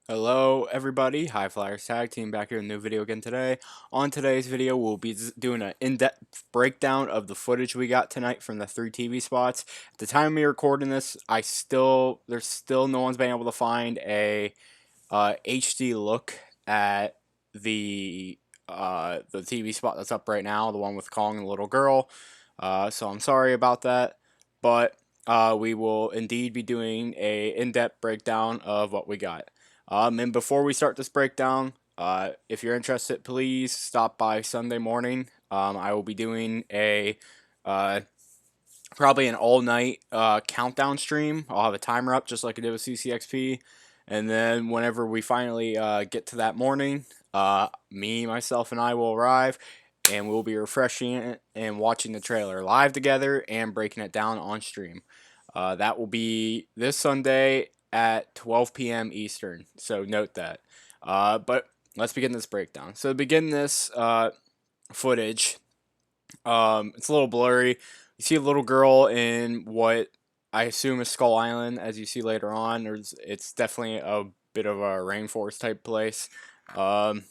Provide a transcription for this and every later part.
Hello everybody, High Flyers Tag Team back here in a new video again today. On today's video we'll be doing an in-depth breakdown of the footage we got tonight from the 3 TV spots. At the time of me recording this, there's still no one's been able to find a HD look at the TV spot that's up right now, the one with Kong and the little girl. So I'm sorry about that, but we will indeed be doing a in-depth breakdown of what we got. And before we start this breakdown, if you're interested, please stop by Sunday morning. I will be doing a uh, probably an all-night countdown stream. I'll have a timer up just like I did with CCXP, and then whenever we finally get to that morning, me, myself, and I will arrive, and we'll be refreshing it and watching the trailer live together and breaking it down on stream. That will be this Sunday at 12 p.m. Eastern, so note that. But let's begin this breakdown. So to begin this footage, it's a little blurry. You see a little girl in what I assume is Skull Island, as you see later on. It's definitely a bit of a rainforest type place. Um,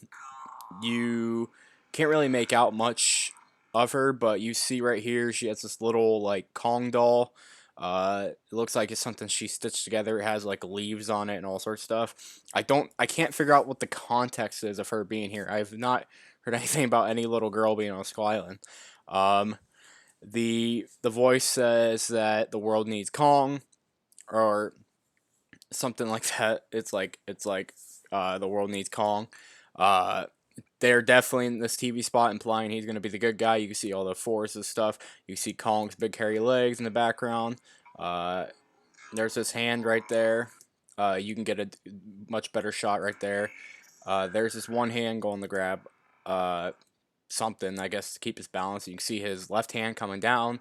you can't really make out much of her, but you see right here she has this little like Kong doll. It looks like it's something she stitched together. It has like leaves on it and all sorts of stuff. I can't figure out what the context is of her being here. I've not heard anything about any little girl being on Skull Island. Um, the voice says that the world needs Kong or something like that. It's like the world needs Kong. Uh, they're definitely in this TV spot implying he's going to be the good guy. You can see all the forests and stuff. You see Kong's big hairy legs in the background. Uh, there's his hand right there. You can get a much better shot right there. There's this one hand going to grab something, I guess, to keep his balance. You can see his left hand coming down,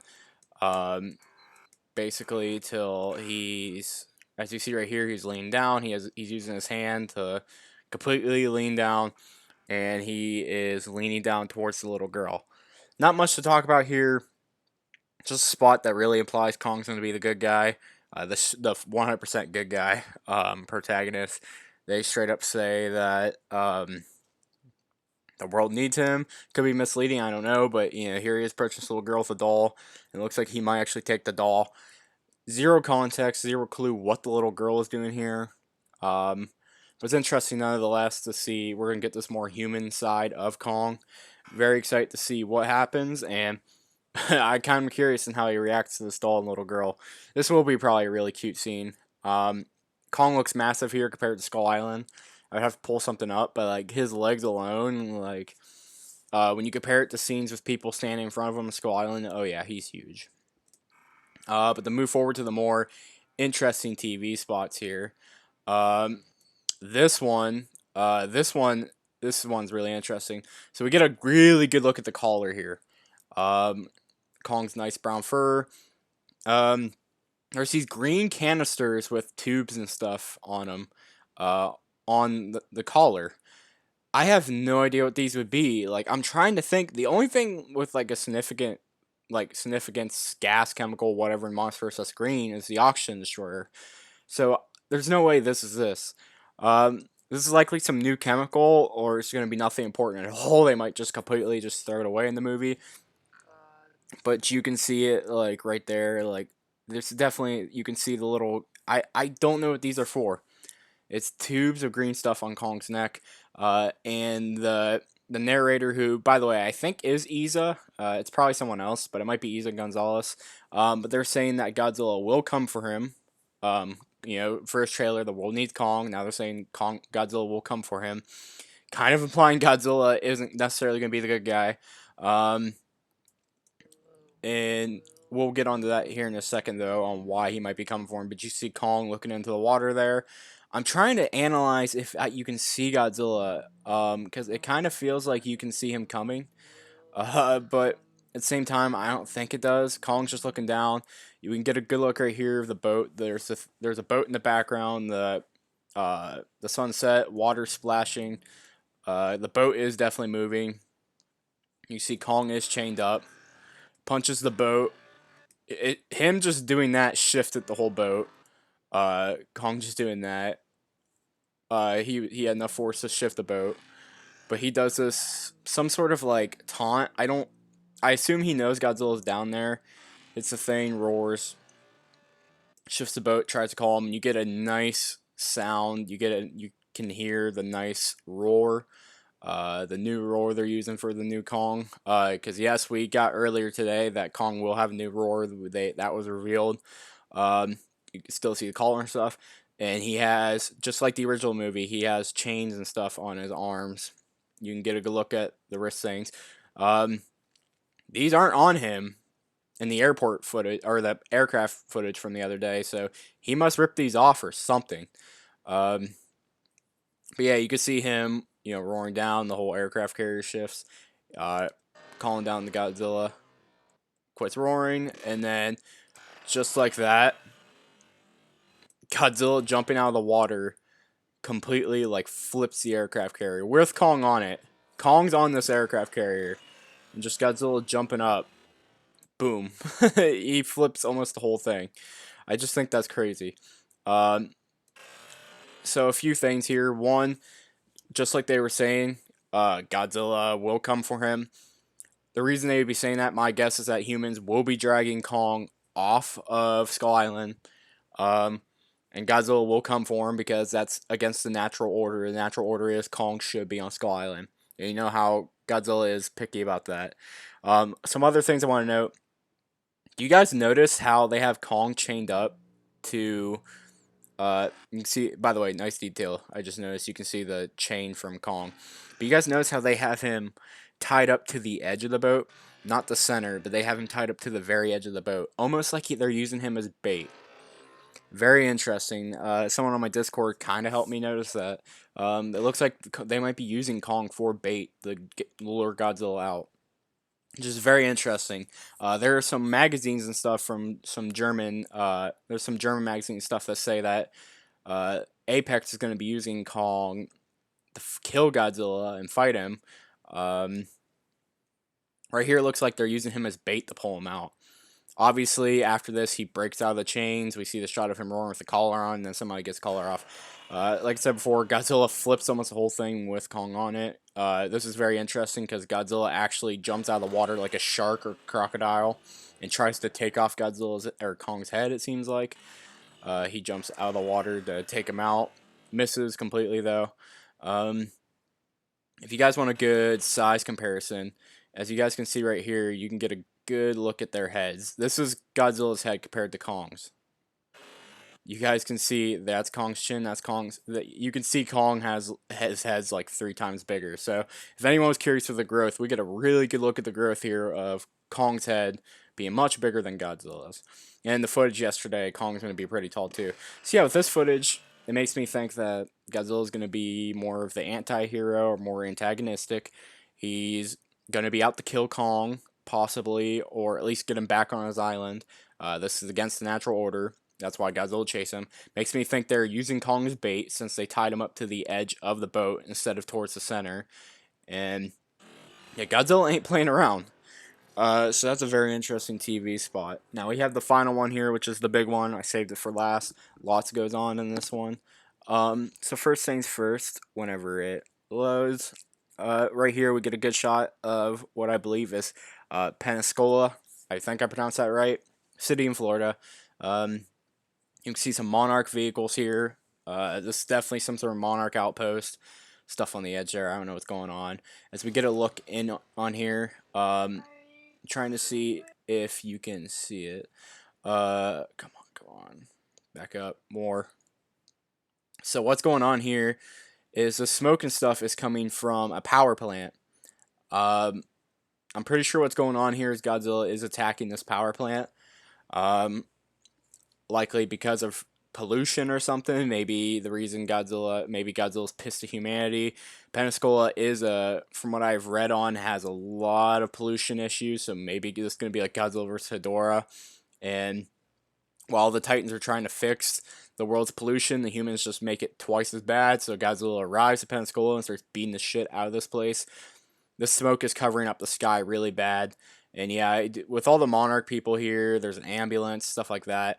um, basically till as you see right here, he's leaning down. He's using his hand to completely lean down, and he is leaning down towards the little girl. Not much to talk about here. Just a spot that really implies Kong's going to be the good guy, the 100% good guy protagonist. They straight up say that the world needs him. Could be misleading, I don't know, but here he is approaching this little girl with a doll. It looks like he might actually take the doll. Zero context, zero clue what the little girl is doing here. But it's interesting nonetheless to see. We're gonna get this more human side of Kong. Very excited to see what happens, and I kind of curious in how he reacts to this doll and little girl. This will be probably a really cute scene. Kong looks massive here compared to Skull Island. I'd have to pull something up, but like his legs alone, like when you compare it to scenes with people standing in front of him on Skull Island, oh yeah, he's huge. But to move forward to the more interesting TV spots here, um, this one, this one's really interesting. So we get a really good look at the collar here. Um, Kong's nice brown fur. Um, there's these green canisters with tubes and stuff on them, on the collar. I have no idea what these would be. Like, I'm trying to think. The only thing with like a significance, gas, chemical, whatever in Monsterverse that's green is the oxygen destroyer. So there's no way this is this. This is likely some new chemical, or it's going to be nothing important at all. They might just completely just throw it away in the movie. But you can see it like right there. Like there's definitely you can see the little. I don't know what these are for. It's tubes of green stuff on Kong's neck, and the narrator, who, by the way, I think is Iza. It's probably someone else, but it might be Iza Gonzalez. But they're saying that Godzilla will come for him. First trailer, the world needs Kong. Now they're saying Godzilla will come for him. Kind of implying Godzilla isn't necessarily going to be the good guy. Um, and we'll get onto that here in a second, though, on why he might be coming for him. But you see Kong looking into the water there. I'm trying to analyze if you can see Godzilla, because it kind of feels like you can see him coming, but at the same time, I don't think it does. Kong's just looking down. You can get a good look right here of the boat. There's a boat in the background. The sunset, water splashing. The boat is definitely moving. You see Kong is chained up, punches the boat. Him just doing that shifted the whole boat. Kong just doing that. he had enough force to shift the boat, but he does this some sort of like taunt. I assume he knows Godzilla's down there. It's a thing, roars, shifts the boat, tries to call him, and you get a nice sound. You can hear the nice roar, the new roar they're using for the new Kong. Because yes, we got earlier today that Kong will have a new roar. That was revealed. You can still see the collar and stuff, and he has, just like the original movie, he has chains and stuff on his arms. You can get a good look at the wrist things. Um, these aren't on him in the airport footage or the aircraft footage from the other day, so he must rip these off or something. Um, but yeah, you can see him, roaring down. The whole aircraft carrier shifts, uh, calling down the Godzilla, quits roaring, and then just like that, Godzilla jumping out of the water completely like flips the aircraft carrier with Kong on it. Kong's on this aircraft carrier, and just Godzilla jumping up. Boom, he flips almost the whole thing. I just think that's crazy. Um, so a few things here. One, just like they were saying, Godzilla will come for him. The reason they would be saying that, my guess, is that humans will be dragging Kong off of Skull Island. Um, and Godzilla will come for him because that's against the natural order. The natural order is Kong should be on Skull Island. And you know how Godzilla is picky about that. Some other things I want to note. Do you guys notice how they have Kong chained up to you can see, by the way, nice detail. I just noticed you can see the chain from Kong. But you guys notice how they have him tied up to the edge of the boat? Not the center, but they have him tied up to the very edge of the boat. Almost like they're using him as bait. Very interesting. Someone on my Discord kind of helped me notice that. It looks like they might be using Kong for bait to lure Godzilla out. Which is very interesting. There are some magazines and stuff from some German. There's some German magazine stuff that say that Apex is going to be using Kong to kill Godzilla and fight him. Um, right here, it looks like they're using him as bait to pull him out. Obviously, after this, he breaks out of the chains. We see the shot of him roaring with the collar on, and then somebody gets the collar off. Like I said before, Godzilla flips almost the whole thing with Kong on it. This is very interesting because Godzilla actually jumps out of the water like a shark or crocodile and tries to take off Kong's head, it seems like. He jumps out of the water to take him out. Misses completely, though. If you guys want a good size comparison, as you guys can see right here, you can get a good look at their heads. This is Godzilla's head compared to Kong's. You guys can see that's Kong's chin, that's Kong's. You can see Kong has his head's like 3 times bigger. So if anyone was curious for the growth, we get a really good look at the growth here of Kong's head being much bigger than Godzilla's. And the footage yesterday, Kong's going to be pretty tall too. So yeah, with this footage, it makes me think that Godzilla's going to be more of the anti-hero or more antagonistic. He's going to be out to kill Kong, possibly, or at least get him back on his island. This is against the natural order. That's why Godzilla will chase him. Makes me think they're using Kong as bait since they tied him up to the edge of the boat instead of towards the center. And yeah, Godzilla ain't playing around. So that's a very interesting TV spot. Now we have the final one here, which is the big one. I saved it for last. Lots goes on in this one. So first things first, whenever it loads, right here we get a good shot of what I believe is Pensacola. I think I pronounced that right. City in Florida. You can see some Monarch vehicles here. This is definitely some sort of Monarch outpost. Stuff on the edge there. I don't know what's going on. As we get a look in on here, trying to see if you can see it. Come on. Back up more. So what's going on here is the smoke and stuff is coming from a power plant. I'm pretty sure what's going on here is Godzilla is attacking this power plant. Likely because of pollution or something. Maybe the reason Godzilla's pissed at humanity. Pensacola is from what I've read on, has a lot of pollution issues, so maybe this is going to be like Godzilla vs. Hedorah. And while the Titans are trying to fix the world's pollution, the humans just make it twice as bad, so Godzilla arrives at Pensacola and starts beating the shit out of this place. The smoke is covering up the sky really bad. And yeah, with all the Monarch people here, there's an ambulance, stuff like that.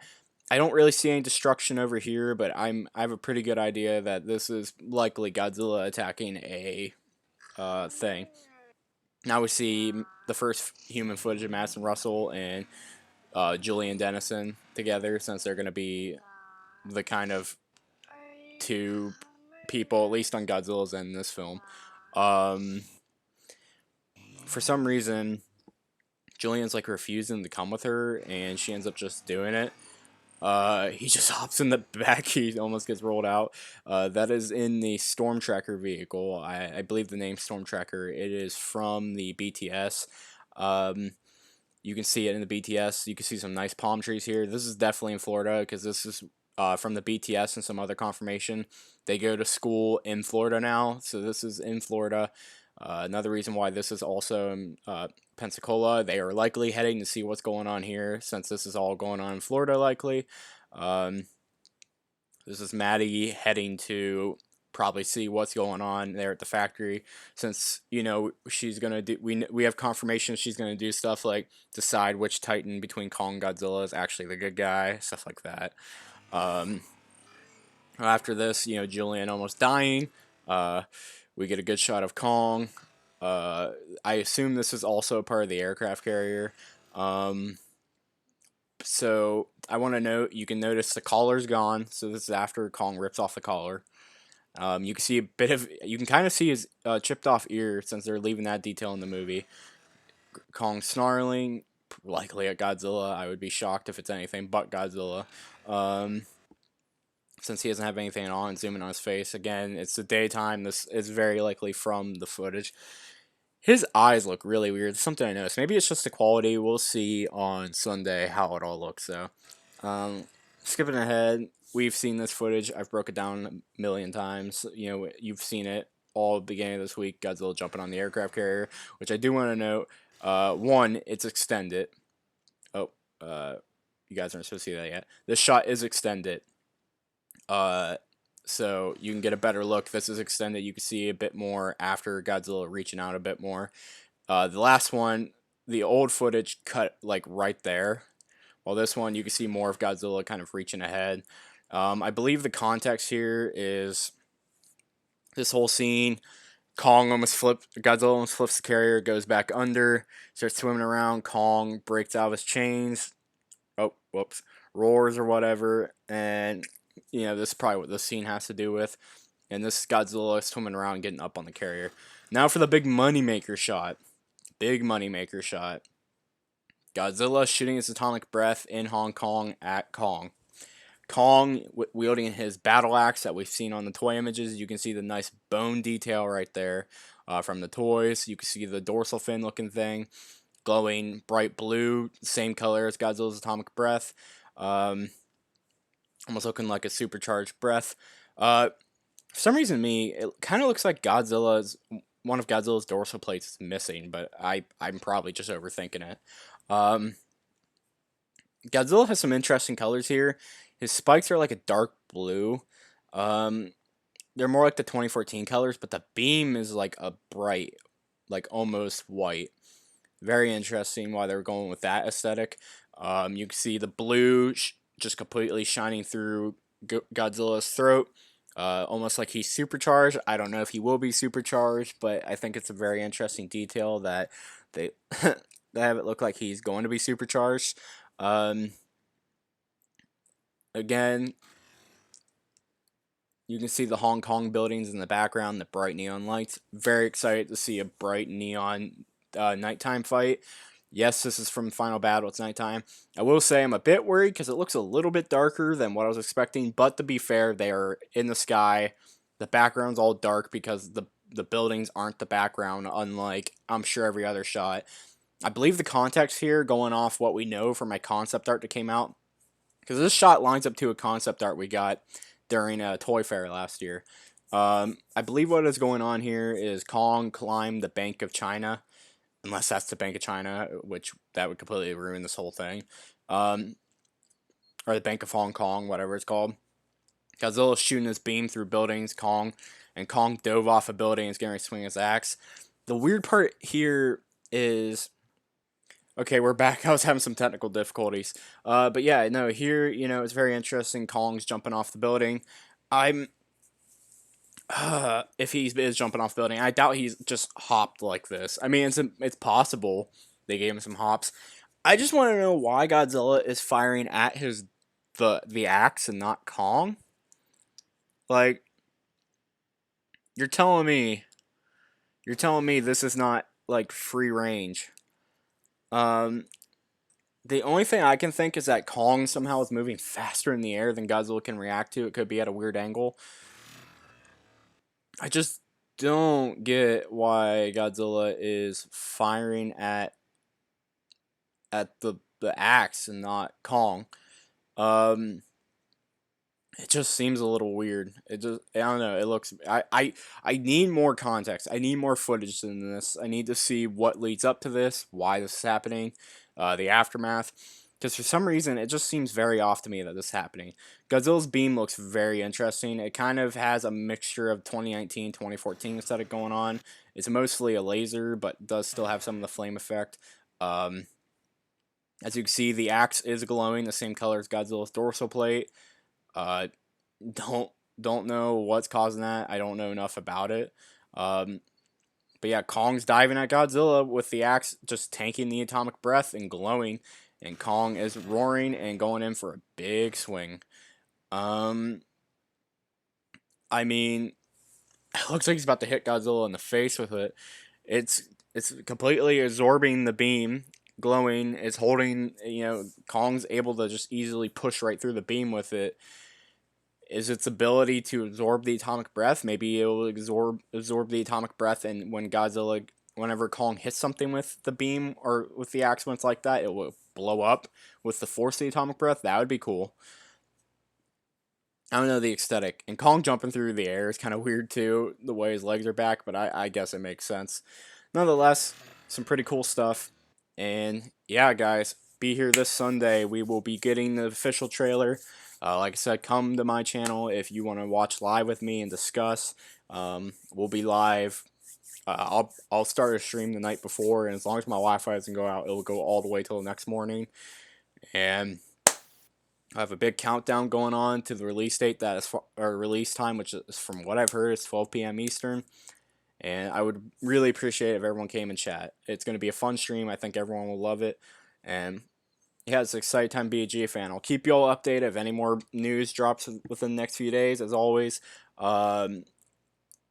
I don't really see any destruction over here, but I have a pretty good idea that this is likely Godzilla attacking a thing. Now we see the first human footage of Madison Russell and Julian Dennison together, since they're going to be the kind of two people, at least on Godzilla's end in this film. Um, for some reason, Julian's like refusing to come with her, and she ends up just doing it. He just hops in the back. He almost gets rolled out. That is in the Storm Tracker vehicle. I believe the name Storm Tracker. It is from the BTS. Um, you can see it in the BTS. You can see some nice palm trees here. This is definitely in Florida because this is from the BTS and some other confirmation. They go to school in Florida now, so this is in Florida. Another reason why this is also in Pensacola. They are likely heading to see what's going on here, since this is all going on in Florida, likely. Um, this is Maddie heading to probably see what's going on there at the factory, since she's gonna do. We have confirmation she's gonna do stuff like decide which Titan between Kong and Godzilla is actually the good guy, stuff like that. Um, After this, Julian almost dying. Uh, we get a good shot of Kong. I assume this is also part of the aircraft carrier. Um, so I want to note, you can notice the collar's gone. So this is after Kong rips off the collar. You can see you can kind of see his chipped off ear, since they're leaving that detail in the movie. Kong snarling, likely at Godzilla. I would be shocked if it's anything but Godzilla. Um, since he doesn't have anything on, zooming on his face. Again, it's the daytime. This is very likely from the footage. His eyes look really weird. It's something I noticed. Maybe it's just the quality. We'll see on Sunday how it all looks, though. Skipping ahead, we've seen this footage. I've broke it down a million times. You've seen it all beginning of this week. Godzilla jumping on the aircraft carrier, which I do want to note. One, it's extended. Oh, you guys aren't supposed to see that yet. This shot is extended. Uh, so you can get a better look. This is extended. You can see a bit more after Godzilla reaching out a bit more. The last one, the old footage cut like right there. While this one, you can see more of Godzilla kind of reaching ahead. I believe the context here is this whole scene. Godzilla almost flips the carrier, goes back under, starts swimming around. Kong breaks out of his chains. Oh, whoops. Roars or whatever. And, this is probably what this scene has to do with. And this is Godzilla swimming around, getting up on the carrier. Now for the big moneymaker shot. Big moneymaker shot. Godzilla shooting his atomic breath in Hong Kong at Kong. Kong wielding his battle axe that we've seen on the toy images. You can see the nice bone detail right there from the toys. You can see the dorsal fin looking thing, glowing bright blue, same color as Godzilla's atomic breath. Almost looking like a supercharged breath. For some reason, it kind of looks like one of Godzilla's dorsal plates is missing, but I'm probably just overthinking it. Godzilla has some interesting colors here. His spikes are like a dark blue. They're more like the 2014 colors, but the beam is like a bright, like almost white. Very interesting why they're going with that aesthetic. You can see the blue just completely shining through Godzilla's throat. Almost like he's supercharged. I don't know if he will be supercharged, but I think it's a very interesting detail that they they have it look like he's going to be supercharged. Again, you can see the Hong Kong buildings in the background, the bright neon lights. Very excited to see a bright neon nighttime fight. Yes, this is from Final Battle. It's nighttime. I will say I'm a bit worried because it looks a little bit darker than what I was expecting. But to be fair, they are in the sky. The background's all dark because the buildings aren't the background, unlike I'm sure every other shot. I believe the context here, going off what we know from my concept art that came out, because this shot lines up to a concept art we got during a toy fair last year. I believe what is going on here is Kong climbed the Bank of China, unless that's the Bank of China, which that would completely ruin this whole thing. Or the Bank of Hong Kong, whatever it's called. Godzilla's shooting his beam through buildings, Kong dove off a building and is going to swing his axe. The weird part here is Okay, we're back. I was having some technical difficulties. But yeah, no, here, it's very interesting. Kong's jumping off the building. I'm, if he is jumping off the building, I doubt he's just hopped like this. I mean, it's possible they gave him some hops. I just want to know why Godzilla is firing at the axe and not Kong. Like, you're telling me, you're telling me this is not like free range. Um, The only thing I can think is that Kong somehow is moving faster in the air than Godzilla can react to. It could be at a weird angle. I just don't get why Godzilla is firing at the axe and not Kong. Um, it just seems a little weird. I don't know. It looks I need more context. I need more footage than this. I need to see what leads up to this, why this is happening, the aftermath. Because for some reason, it just seems very off to me that this is happening. Godzilla's beam looks very interesting. It kind of has a mixture of 2019, 2014 aesthetic going on. It's mostly a laser, but does still have some of the flame effect. Um, as you can see, the axe is glowing the same color as Godzilla's dorsal plate. Uh, don't don't know what's causing that. I don't know enough about it. Um, but yeah, Kong's diving at Godzilla with the axe, just tanking the atomic breath and glowing, and Kong is roaring and going in for a big swing. Um, I mean, it looks like he's about to hit Godzilla in the face with it. It's completely absorbing the beam. Glowing is holding. Kong's able to just easily push right through the beam with it. Is its ability to absorb the atomic breath. Maybe it will absorb the atomic breath, and whenever Kong hits something with the beam or with the axe when it's like that, it will blow up with the force of the atomic breath. That would be cool. I don't know the aesthetic. And Kong jumping through the air is kind of weird too, the way his legs are back, but I guess it makes sense. Nonetheless, some pretty cool stuff. And yeah, guys, be here this Sunday. We will be getting the official trailer. Like I said, come to my channel if you want to watch live with me and discuss. We'll be live. I'll start a stream the night before, and as long as my Wi-Fi doesn't go out, it'll go all the way till the next morning. And I have a big countdown going on to the release date or release time, which is from what I've heard is 12 p.m. Eastern. And I would really appreciate it if everyone came and chat. It's going to be a fun stream. I think everyone will love it. And yeah, it's an exciting time to be a G fan. I'll keep you all updated if any more news drops within the next few days. As always,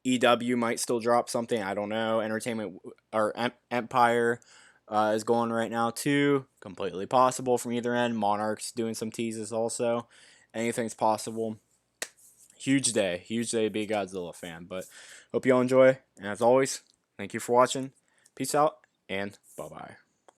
EW might still drop something. I don't know. Entertainment or Empire is going right now too. Completely possible from either end. Monarch's doing some teases also. Anything's possible. Huge day. Huge day to be a Godzilla fan. But hope you all enjoy. And as always, thank you for watching. Peace out and bye-bye.